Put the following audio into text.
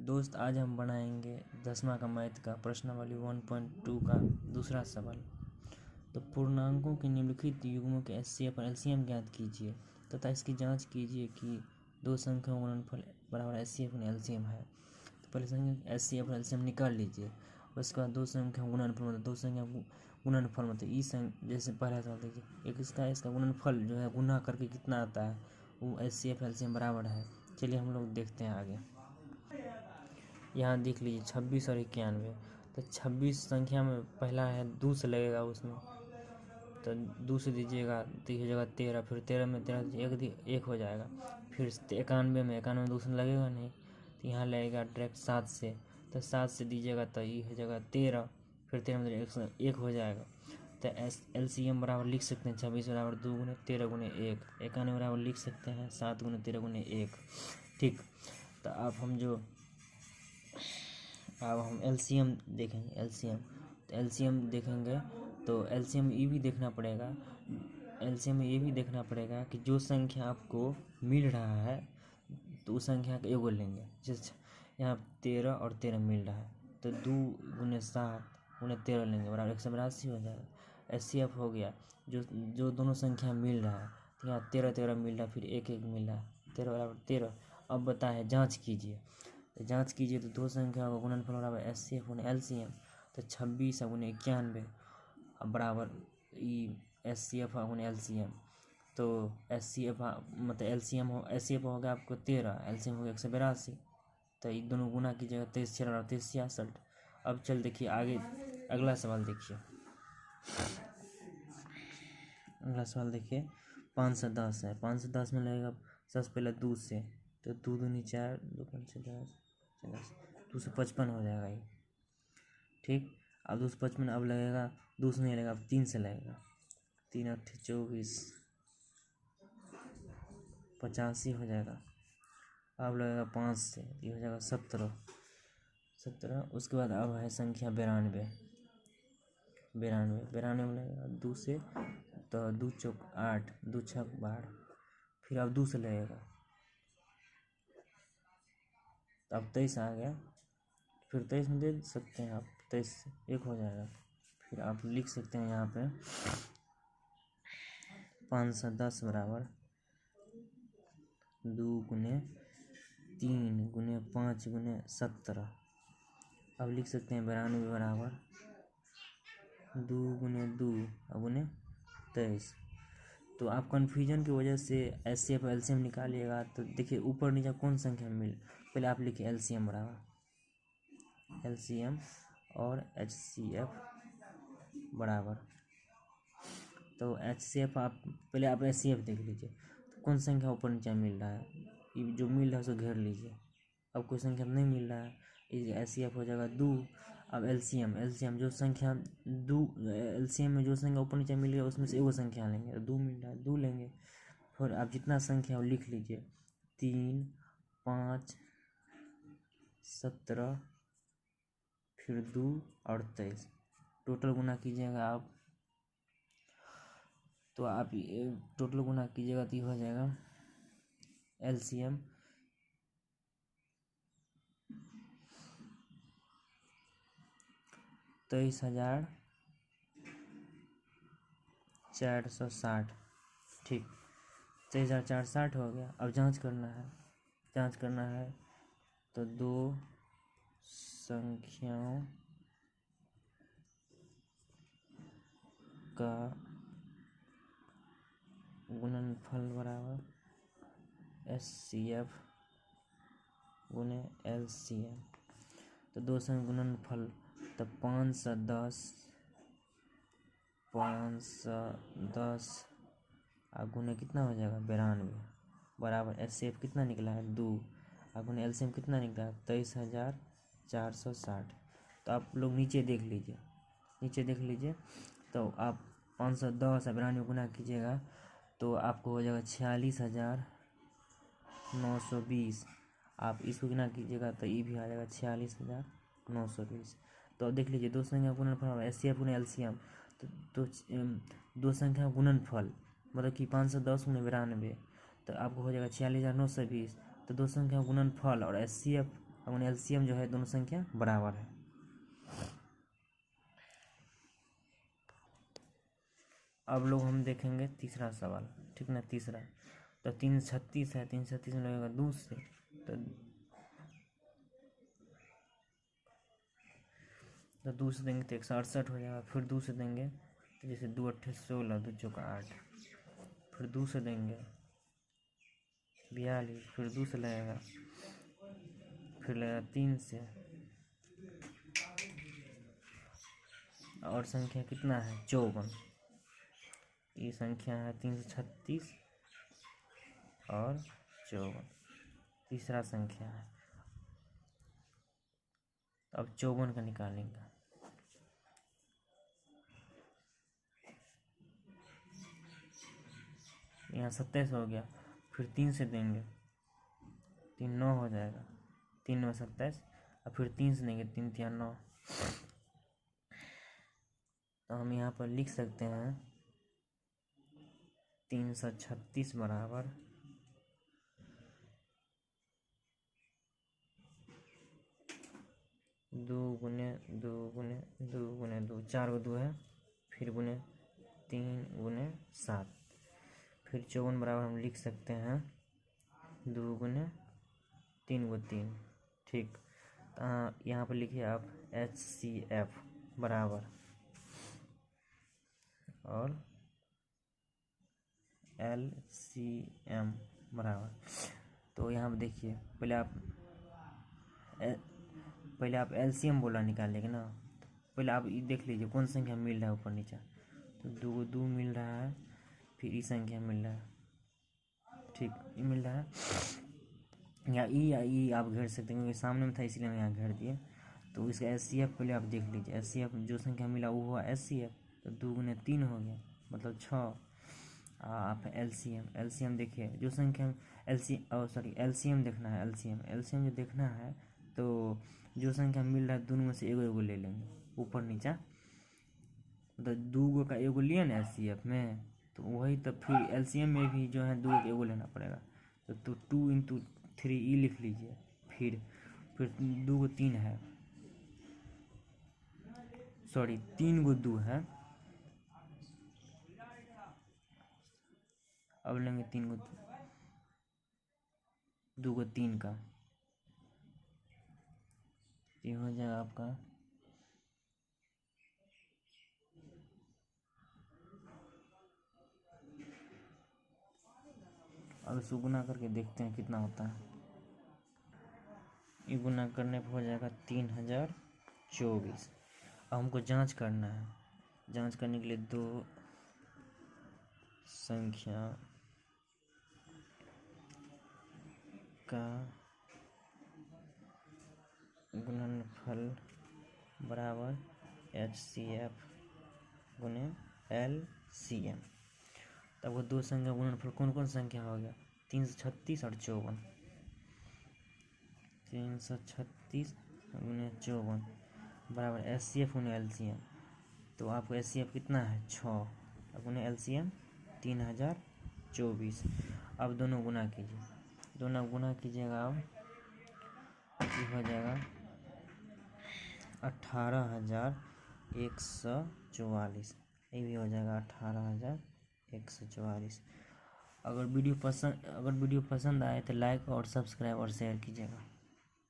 दोस्त आज हम बनाएंगे 10वां का मैथ का प्रश्नावली 1.2 का दूसरा सवाल। तो पूर्णांकों के निम्नलिखित युग्मों के एचसीएफ और एलसीएम ज्ञात कीजिए तथा इसकी जांच कीजिए कि दो संख्याओं का गुणनफल बराबर एचसीएफ और एलसीएम है। तो पहले संख्या एचसीएफ और एलसीएम निकाल लीजिए। उसके बाद दो संख्या गुणनफल मतलब दो संख्या गुणनफल मतलब ई संख्या जैसे पहला सवाल देखिए एक इसका गुणनफल जो है गुना करके कितना आता है वो एचसीएफ एलसीएम बराबर है। चलिए हम लोग देखते हैं आगे। यहाँ देख लीजिए 26 और 91। तो 26 संख्या में पहला है 2 से लगेगा उसमें, तो 2 से दीजिएगा तो ये हो जाएगा 13, फिर 13 में 13 एक हो जाएगा। फिर 91 में 2 से लगेगा नहीं, तो यहाँ लगेगा डायरेक्ट 7 से, तो 7 से दीजिएगा तो ये हो जाएगा 13, फिर 13 में 1 हो जाएगा। तो एलसीएम बराबर लिख सकते हैं 26 बराबर 2 गुने 13 गुने 1, 91 बराबर लिख सकते हैं 7 गुने 13 गुने 1। ठीक, तो अब हम एलसीएम देखेंगे। एलसीएम देखेंगे तो एलसीएम ये भी देखना पड़ेगा कि जो संख्या आपको मिल रहा है तो उस संख्या का एगो लेंगे। जैसे यहाँ 13 और 13 मिल रहा है तो 2 गुने 7 गुने 13 लेंगे बराबर 182 हो जाएगा। एचसीएफ हो गया जो दोनों संख्या मिल रहा है, तो यहाँ 13 13 मिल रहा है, फिर 1 1 मिल रहा है, 13 बराबर 13। अब बताए जांच कीजिए तो दो संख्या का गुणनफल बराबर एचसीएफ गुने एलसीएम। तो 26 गुने 91 बराबर एचसीएफ गुने एलसीएम। तो एचसीएफ मतलब एचसीएफ हो गया आपको 13, एलसीएम हो गया 182। तो ये दोनों गुना कीजिएगा 23 6 बराबर 23 66। अब चल देखिए आगे अगला सवाल देखिए। अगला सवाल देखिए 510 है। 510 में लगेगा सबसे पहले 2 से, तो 2 दूनी 4 2 5 10 255 हो जाएगा ये। ठीक, अब 255 अब लगेगा 2 से नहीं लगेगा, अब 3 से लगेगा, 3 8 24 85 हो जाएगा। अब लगेगा 5 से, ये हो जाएगा 17। उसके बाद अब है संख्या 92 में लगेगा 2 से, तो 2 चौक 8 2 छक 12, फिर अब 2 से लगेगा, तो अब 23 आ गया, फिर 23 में दे सकते हैं आप, 23 से 1 हो जाएगा। फिर आप लिख सकते हैं यहाँ पे 510 बराबर 2 गुने 3 गुने 5 गुने 17। अब लिख सकते हैं 92 बराबर 2 गुने 2 गुने 23। तो आप कन्फ्यूजन की वजह से एचसीएफ एलसीएम निकालिएगा तो देखिए ऊपर नीचे कौन संख्या मिल, पहले आप लिखिए एलसीएम बराबर एलसीएम और एचसीएफ बराबर, तो एचसीएफ आप पहले आप एचसीएफ देख लीजिए तो कौन संख्या ऊपर नीचे मिल रहा है, ये जो मिल रहा है उसे घेर लीजिए। अब कोई संख्या नहीं मिल रहा है, एचसीएफ हो जाएगा 2। अब एलसीएम जो संख्या 2 एलसीएम में जो संख्या ऊपर नीचे मिल गया उसमें से एगो संख्या लेंगे, तो 2 मिल रहा है 2 लेंगे। फिर आप जितना संख्या लिख लीजिए 3 5 17 फिर 2 और 23, टोटल गुना कीजिएगा आप, तो आप टोटल गुना कीजिएगा तो ये हो जाएगा एलसीएम 23,460। ठीक, 23,460 हो गया। अब जांच करना है तो दो संख्याओं का गुणनफल बराबर एचसीएफ गुने एलसीएम। तो दो संख्या गुणनफल तो 510 गुने कितना हो जाएगा 92 बराबर एचसीएफ कितना निकला है 2 गुने एलसीएम कितना निकला है 23,460। तो आप लोग नीचे देख लीजिए तो आप 510 92 गुना कीजिएगा तो आपको हो जाएगा 46,920। आप इसको गुना कीजिएगा तो ये भी आ जाएगा 46,920। तो अब देख लीजिए दो संख्या गुणनफल एचसीएफ गुने एलसीएम, तो दो संख्या गुणनफल मतलब कि 510 गुने 92, तो आपको हो जाएगा 46,920। तो दो संख्या गुणनफल और एचसीएफ अब उन्हें एलसीएम जो है दोनों संख्या बराबर है। अब लोग हम देखेंगे तीसरा सवाल, ठीक ना। तीसरा तो 336 है, 336 में लगेगा 2 से, तो 2 से देंगे तो 168 हो जाएगा। फिर 2 से देंगे तो जैसे 2 8 16, 2 चौका 8, फिर 2 से देंगे 42, फिर 2 से लगेगा, फिर लगेगा 3 से, और संख्या कितना है 54। ये संख्या है 336 और 54, तीसरा संख्या है। अब 54 का निकालेंगे। यहाँ 27 हो गया, फिर 3 से देंगे, 3 9 हो जाएगा, 3 9 27, और फिर 3 से देंगे, 3 3 9। तो हम यहाँ पर लिख सकते हैं 336 बराबर 2 गुने 2 गुने 2 गुने 2, 4 को 2 है, फिर गुने 3 गुने 7, फिर 54 बराबर हम लिख सकते हैं 2 गुने 3 को 3, ठीक। यहाँ पर लिखिए आप HCF बराबर और LCM बराबर। तो यहाँ पर देखिए पहले आप LCM बोला निकालेंगे ना। पहले आप ये देख लीजिए कौन संख्या मिल रहा है ऊपर नीचे। तो 2 को 2 मिल रहा है, फिर ई संख्या मिल रहा है, ठीक, ये मिल रहा है। या ई आप घेर सकते हैं, क्योंकि सामने में था इसलिए हम यहाँ घेर दिए। तो इसका HCF पहले आप देख लीजिए। HCF जो संख्या मिला वो हुआ HCF, तो 2 गुने 3 हो गया, मतलब 6। आप LCM देखिए, जो संख्या LCM देखना है। LCM जो देखना है, तो जो संख्या मिल रहा है दोनों में से एगो एगो ले लेंगे, ऊपर नीचा। मतलब 2 का एगो लिया ना HCF में, तो वही तो फिर LCM में भी जो है 2 का एगो लेना पड़ेगा। तो 2 × 3 ई लिख लीजिए। फिर 2 को 3 है, सॉरी 3 को 2 है, अब लेंगे 3 को 2 को 3 का, ये हो जाएगा आपका अब इसको गुना करके देखते हैं कितना होता है। ये गुना करने पर हो जाएगा 3024। अब हमको जांच करना है। जांच करने के लिए 2 संख्या का गुणनफल बराबर HCF गुने LCM। तब वो 2 संख्या गुणनफल कौन कौन संख्या हो गया 336 और 54। 336 गुने 54 बराबर HCF गुने LCM। तो आपको HCF कितना है 6, अब गुने LCM 3024। अब दोनों गुना कीजिए, दोनों गुना कीजिएगा, अब ये हो जाएगा 18144। ये भी हो जाएगा 18144। अगर वीडियो पसंद आए तो लाइक और सब्सक्राइब और शेयर कीजिएगा।